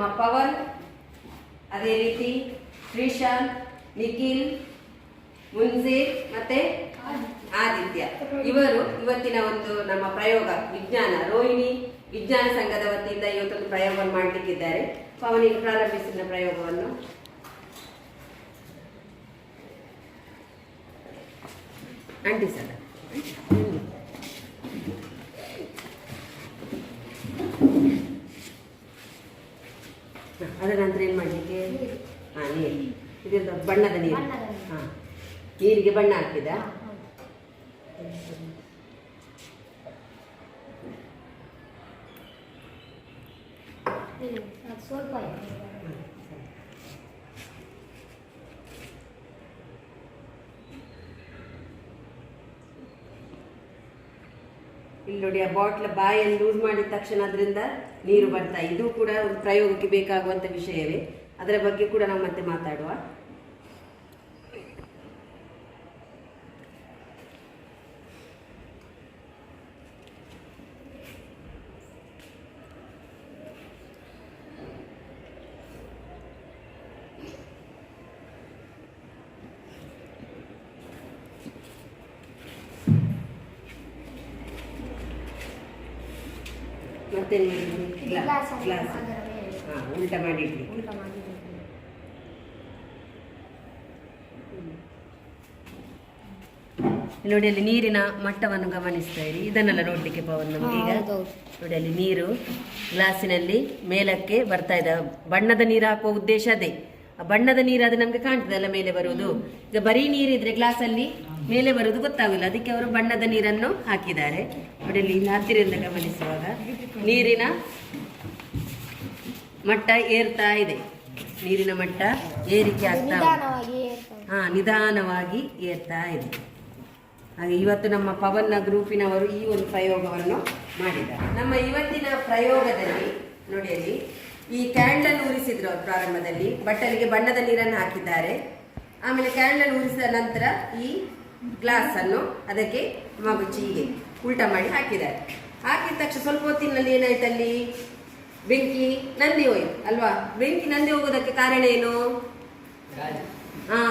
ನಮ್ಮ ಪವನ್, ಅದೇ ರೀತಿ ಶ್ರೀಶಾಂತ್, ನಿಖಿಲ್, ಮುನ್ಸೀರ್ ಮತ್ತೆ ಆದಿತ್ಯ ಇವರು ಇವತ್ತಿನ ಒಂದು ನಮ್ಮ ಪ್ರಯೋಗ ವಿಜ್ಞಾನ ರೋಹಿಣಿ ವಿಜ್ಞಾನ ಸಂಘದ ವತಿಯಿಂದ ಇವತ್ತೊಂದು ಪ್ರಯೋಗವನ್ನು ಮಾಡಲಿಕ್ಕಿದ್ದಾರೆ. ಪವನಿಗೆ ಪ್ರಾರಂಭಿಸಿದ ಪ್ರಯೋಗವನ್ನು ಅಂಟಿಸಲ್ಲ. ಅದರ ನಂತರ ಏನು ಮಾಡಲಿಕ್ಕೆ ನೀರು ಇದೆಂತ ಬಣ್ಣದ ನೀರು. ನೀರಿಗೆ ಬಣ್ಣ ಹಾಕಿದ. ಇಲ್ಲಿ ನೋಡಿ, ಆ ಬಾಟ್ಲ ಬಾಯಲ್ಲಿ ಲೂಸ್ ಮಾಡಿದ ತಕ್ಷಣ ಅದರಿಂದ ನೀರು ಬರ್ತಾ. ಇದು ಕೂಡ ಒಂದು ಪ್ರಯೋಗಕ್ಕೆ ಬೇಕಾಗುವಂತ ವಿಷಯವೇ. ಅದರ ಬಗ್ಗೆ ಕೂಡ ನಾವು ಮತ್ತೆ ಮಾತಾಡುವ. ಮತ್ತೆ ಗ್ಲಾಸ್ ಉಲ್ಟ ಮಾಡಿ ನೋಡಿ, ಅಲ್ಲಿ ನೀರಿನ ಮಟ್ಟವನ್ನು ಗಮನಿಸ್ತಾ ಇರಿ. ಇದನ್ನೆಲ್ಲ ನೋಡ್ಲಿಕ್ಕೆ ಪವನ್ ನಮ್ಗೆ ಈಗ ನೋಡಿ, ಅಲ್ಲಿ ನೀರು ಗ್ಲಾಸಿನಲ್ಲಿ ಮೇಲಕ್ಕೆ ಬರ್ತಾ ಇದೆ. ಬಣ್ಣದ ನೀರು ಹಾಕುವ ಉದ್ದೇಶ ಅದೇ. ಆ ಬಣ್ಣದ ನೀರು ಅದು ನಮ್ಗೆ ಕಾಣ್ತದೆ ಅಲ್ಲ ಮೇಲೆ ಬರುವುದು. ಈಗ ಬರೀ ನೀರಿದ್ರೆ ಗ್ಲಾಸಲ್ಲಿ ಮೇಲೆ ಬರುವುದು ಗೊತ್ತಾಗಿಲ್ಲ, ಅದಕ್ಕೆ ಅವರು ಬಣ್ಣದ ನೀರನ್ನು ಹಾಕಿದ್ದಾರೆ. ನೋಡಿ, ಅಲ್ಲಿ ಹತ್ತಿರದಿಂದ ಗಮನಿಸುವಾಗ ನೀರಿನ ಮಟ್ಟ ಏರ್ತಾ ಇದೆ. ನೀರಿನ ಮಟ್ಟ ಏರಿಕೆ ಆಗ್ತಾ ನಿಧಾನವಾಗಿ ಏರ್ತಾ ಇದೆ. ಹಾಗೆ ಇವತ್ತು ನಮ್ಮ ಪವನ್ನ ಗ್ರೂಪಿನವರು ಈ ಒಂದು ಪ್ರಯೋಗವನ್ನು ಮಾಡಿದ್ದಾರೆ. ನಮ್ಮ ಇವತ್ತಿನ ಪ್ರಯೋಗದಲ್ಲಿ ನೋಡಿ, ಅಲ್ಲಿ ಈ ಕ್ಯಾಂಡಲ್ ಉರಿಸಿದ್ರು ಅವರು. ಪ್ರಾರಂಭದಲ್ಲಿ ಬಟ್ಟಲಿಗೆ ಬಣ್ಣದ ನೀರನ್ನು ಹಾಕಿದ್ದಾರೆ. ಆಮೇಲೆ ಕ್ಯಾಂಡಲ್ ಉರಿಸಿದ ನಂತರ ಈ ಗ್ಲಾಸ್ ಅನ್ನು ಅದಕ್ಕೆ ಮಗುಚಿ ಹೀಗೆ ಉಲ್ಟಾ ಮಾಡಿ ಹಾಕಿದ್ದಾರೆ. ಹಾಕಿದ ತಕ್ಷಣ ಸ್ವಲ್ಪ ಹೊತ್ತಿನಲ್ಲಿ ಏನಾಯ್ತು, ಅಲ್ಲಿ ಬೆಂಕಿ ನಂದಿ ಹೋಯ್ತು ಅಲ್ವಾ. ಬೆಂಕಿ ನಂದಿ ಹೋಗೋದಕ್ಕೆ ಕಾರಣ ಏನು?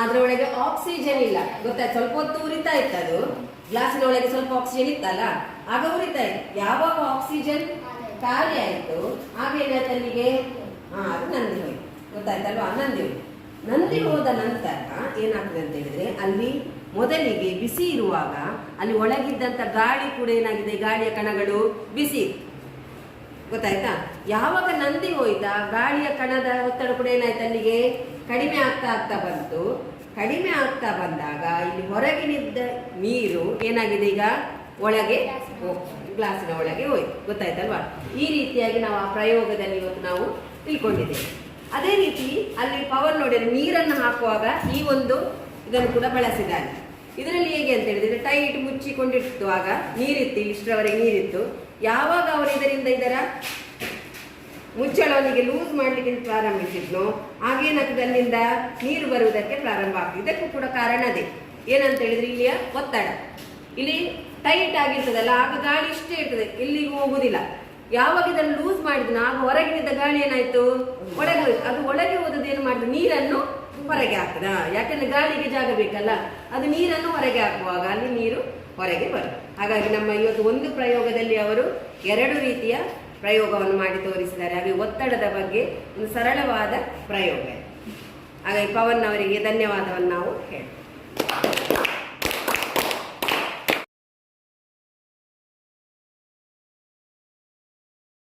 ಅದರೊಳಗೆ ಆಕ್ಸಿಜನ್ ಇಲ್ಲ, ಗೊತ್ತಾಯ್ತು. ಸ್ವಲ್ಪ ಹೊತ್ತು ಉರಿತಾ ಇತ್ತು ಅದು, ಗ್ಲಾಸಿನ ಒಳಗೆ ಸ್ವಲ್ಪ ಆಕ್ಸಿಜನ್ ಇತ್ತಲ್ಲ, ಆಗ ಉರಿತಾ ಇತ್ತು. ಯಾವಾಗ ಆಕ್ಸಿಜನ್ ಖಾಲಿ ಆಯ್ತು ಆಗ ಏನಾಯ್ತು ಅಲ್ಲಿಗೆ, ಅದು ನಂದಿ ಹೋಯ್ತು, ಗೊತ್ತಾಯ್ತಲ್ವಾ. ನಂದಿ ಹೋದ ನಂತರ ಏನಾಗ್ತದೆ ಅಂತ ಹೇಳಿದ್ರೆ, ಅಲ್ಲಿ ಮೊದಲಿಗೆ ಬಿಸಿ ಇರುವಾಗ ಅಲ್ಲಿ ಒಳಗಿದ್ದಂತ ಗಾಳಿ ಕೂಡ ಏನಾಗಿದೆ, ಗಾಳಿಯ ಕಣಗಳು ಬಿಸಿ, ಗೊತ್ತಾಯ್ತಾ. ಯಾವಾಗ ನಂದಿ ಹೋಯ್ತಾ ಗಾಳಿಯ ಕಣದ ಒತ್ತಡ ಕೂಡ ಏನಾಯ್ತು ಅಲ್ಲಿಗೆ ಕಡಿಮೆ ಆಗ್ತಾ ಬಂತು. ಕಡಿಮೆ ಆಗ್ತಾ ಬಂದಾಗ ಇಲ್ಲಿ ಹೊರಗಿನಿದ್ದ ನೀರು ಏನಾಗಿದೆ, ಈಗ ಒಳಗೆ ಗ್ಲಾಸಿನ ಒಳಗೆ ಹೋಯ್ತು, ಗೊತ್ತಾಯ್ತಲ್ವಾ. ಈ ರೀತಿಯಾಗಿ ನಾವು ಆ ಪ್ರಯೋಗದಲ್ಲಿ ಇವತ್ತು ನಾವು ತಿಳ್ಕೊಂಡಿದ್ದೇವೆ. ಅದೇ ರೀತಿ ಅಲ್ಲಿ ಪವರ್ ನೋಡಿ, ನೀರನ್ನು ಹಾಕುವಾಗ ಈ ಒಂದು ಇದನ್ನು ಕೂಡ ಬಳಸಿದ್ದಾರೆ. ಇದರಲ್ಲಿ ಹೇಗೆ ಅಂತ ಹೇಳಿದ್ರೆ, ಟೈಟ್ ಮುಚ್ಚಿಕೊಂಡಿರುವಾಗ ನೀರಿತ್ತು, ಇಷ್ಟರವರೆಗೆ ನೀರಿತ್ತು. ಯಾವಾಗ ಅವರು ಇದರ ಮುಚ್ಚಳವನಿಗೆ ಲೂಸ್ ಮಾಡಲಿಕ್ಕೆ ಪ್ರಾರಂಭಿಸಿದ್ನೋ ಆಗೇನಾಗ್ತದೆ, ಅಲ್ಲಿಂದ ನೀರು ಬರುವುದಕ್ಕೆ ಪ್ರಾರಂಭ ಆಗ್ತದೆ. ಇದಕ್ಕೂ ಕೂಡ ಕಾರಣ ಅದೇ. ಏನಂತ ಹೇಳಿದ್ರೆ, ಇಲ್ಲಿಯ ಒತ್ತಡ ಇಲ್ಲಿ ಟೈಟ್ ಆಗಿರ್ತದಲ್ಲ, ಆಗ ಗಾಳಿ ಇಷ್ಟೇ ಇರ್ತದೆ, ಎಲ್ಲಿಗೂ ಹೋಗುದಿಲ್ಲ. ಯಾವಾಗ ಇದನ್ನು ಲೂಸ್ ಮಾಡಿದ್ನೋ ಆಗ ಹೊರಗಿನಿಂದ ಗಾಳಿ ಏನಾಯ್ತು, ಒಳಗೆ ಹೋಯ್ತು. ಅದು ಒಳಗೆ ಹೋದದ್ದು ಏನು ಮಾಡಿದ್ರು, ನೀರನ್ನು ಹೊರಗೆ ಹಾಕ್ತದ. ಯಾಕಂದ್ರೆ ಗಾಳಿಗೆ ಜಾಗ ಬೇಕಲ್ಲ, ಅದು ನೀರನ್ನು ಹೊರಗೆ ಹಾಕುವಾಗ ಅಲ್ಲಿ ನೀರು ಹೊರಗೆ ಬರುತ್ತೆ. ಹಾಗಾಗಿ ನಮ್ಮ ಇವತ್ತು ಒಂದು ಪ್ರಯೋಗದಲ್ಲಿ ಅವರು 2 ರೀತಿಯ ಪ್ರಯೋಗವನ್ನು ಮಾಡಿ ತೋರಿಸಿದ್ದಾರೆ. ಹಾಗೆ ಒತ್ತಡದ ಬಗ್ಗೆ ಒಂದು ಸರಳವಾದ ಪ್ರಯೋಗ. ಹಾಗಾಗಿ ಪವನ್ ಅವರಿಗೆ ಧನ್ಯವಾದವನ್ನು ನಾವು ಹೇಳ್ತೇವೆ.